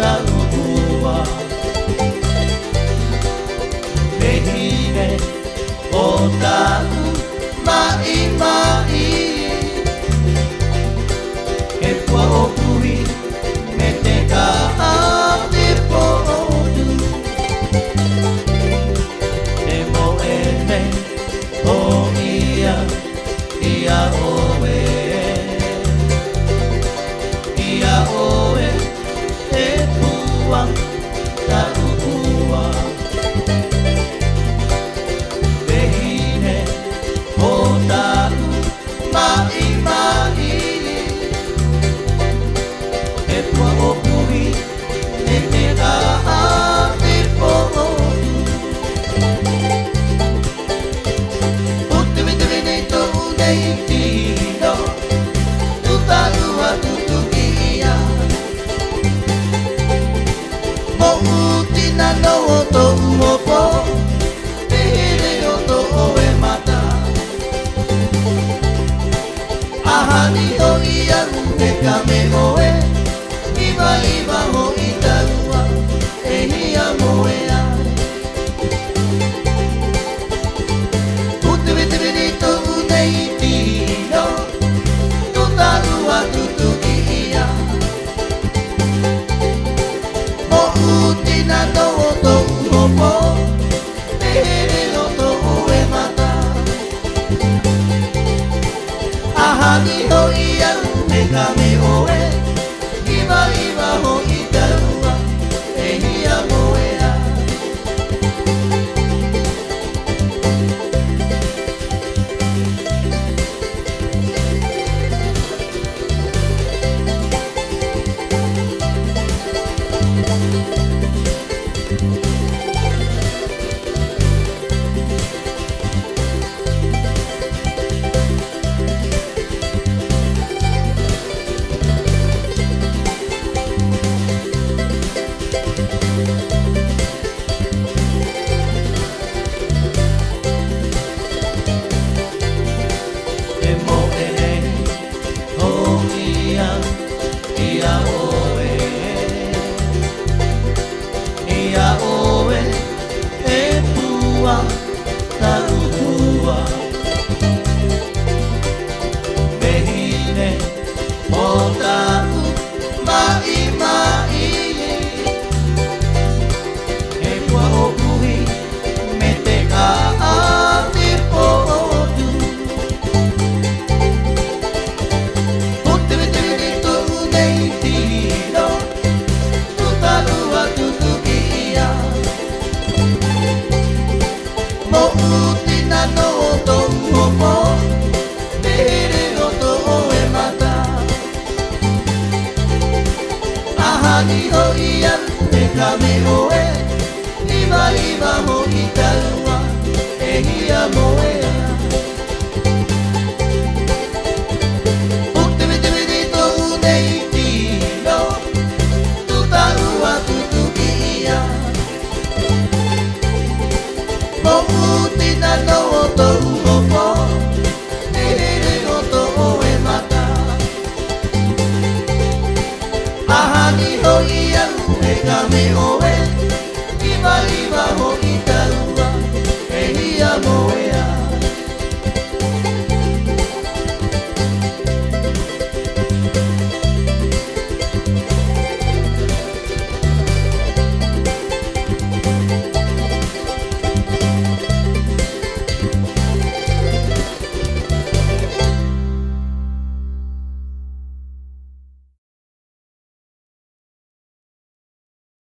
歌う子はめひれを歌うまいまいえぽおくいめてかあてぽおるでもえねおいやいやおえいやおええぷわたうくわべひねおたうまいまいえぷわおくいねてかあてぽおるおってめてめねとうねいきのうたうわくくきやもうてなのおとうおぽてへれよとおえまたあはにおいやんてかめおえいまいまほいたうわえひやもえやうてめてめにとうねいきのとたうわくくきやもうてなのおとうおぽてへれよとおえまたあはにおいやんてかめおえいまいまほいたうわえひやもえやでもえおいやいやおえいやおええぷわたうくわべひねおたうまいまいえぷわおくいめてかあてぽおるおってめてめにとうねいきのうたうわくくきやもうてなのおとうおぽてへれおとおえまたあはにおいやんてかめおえいまいまほいたうわえひやもえやおってめてめにとうねいきのうたうわくくきやもうてなのおとうおぽてへれおとおえまたあはにおいやんてかめおえいまいまほいたうわえひやもえや